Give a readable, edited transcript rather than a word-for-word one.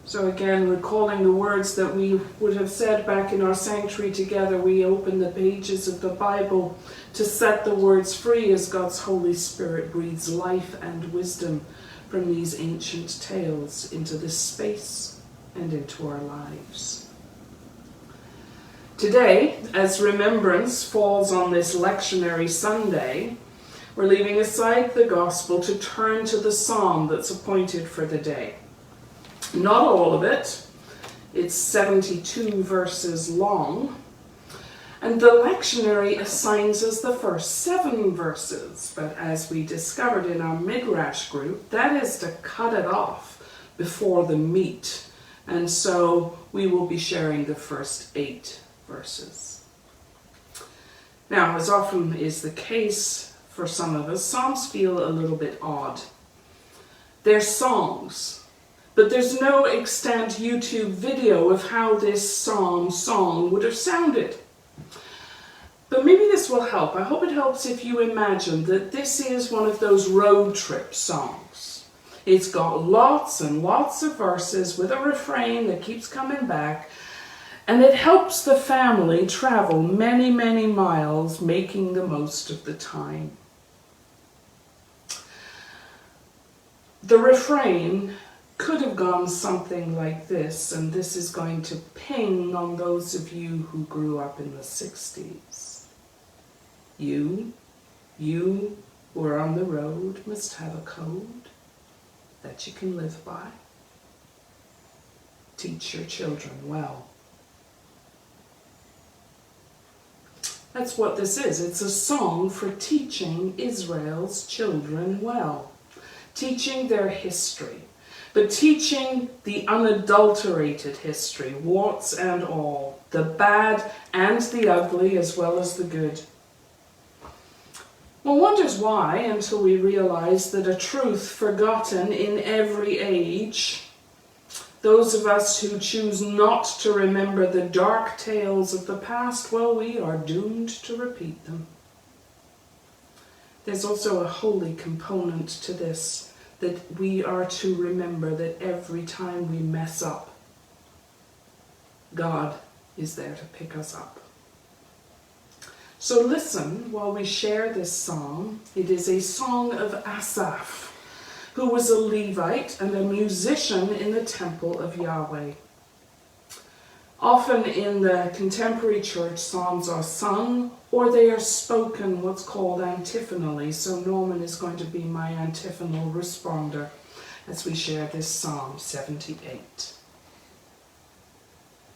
So again, recalling the words that we would have said back in our sanctuary together, we open the pages of the Bible to set the words free as God's Holy Spirit breathes life and wisdom from these ancient tales into this space and into our lives. Today, as remembrance falls on this lectionary Sunday, we're leaving aside the Gospel to turn to the psalm that's appointed for the day. Not all of it. It's 72 verses long. And the lectionary assigns us the first 7 verses. But as we discovered in our Midrash group, that is to cut it off before the meat. And so we will be sharing the first 8 verses. Now, as often is the case for some of us, psalms feel a little bit odd. They're songs. But there's no extant YouTube video of how this psalm song would have sounded. But maybe this will help. I hope it helps if you imagine that this is one of those road trip songs. It's got lots and lots of verses with a refrain that keeps coming back, and it helps the family travel many, many miles, making the most of the time. The refrain could have gone something like this, and this is going to ping on those of you who grew up in the 60s. You who are on the road must have a code that you can live by. Teach your children well. That's what this is. It's a song for teaching Israel's children well. Teaching their history. But teaching the unadulterated history, warts and all, the bad and the ugly as well as the good. One wonders why until we realize that a truth forgotten in every age, those of us who choose not to remember the dark tales of the past, well, we are doomed to repeat them. There's also a holy component to this, that we are to remember that every time we mess up, God is there to pick us up. So listen while we share this psalm. It is a song of Asaph, who was a Levite and a musician in the temple of Yahweh. Often in the contemporary church, psalms are sung or they are spoken, what's called antiphonally. So Norman is going to be my antiphonal responder as we share this Psalm 78.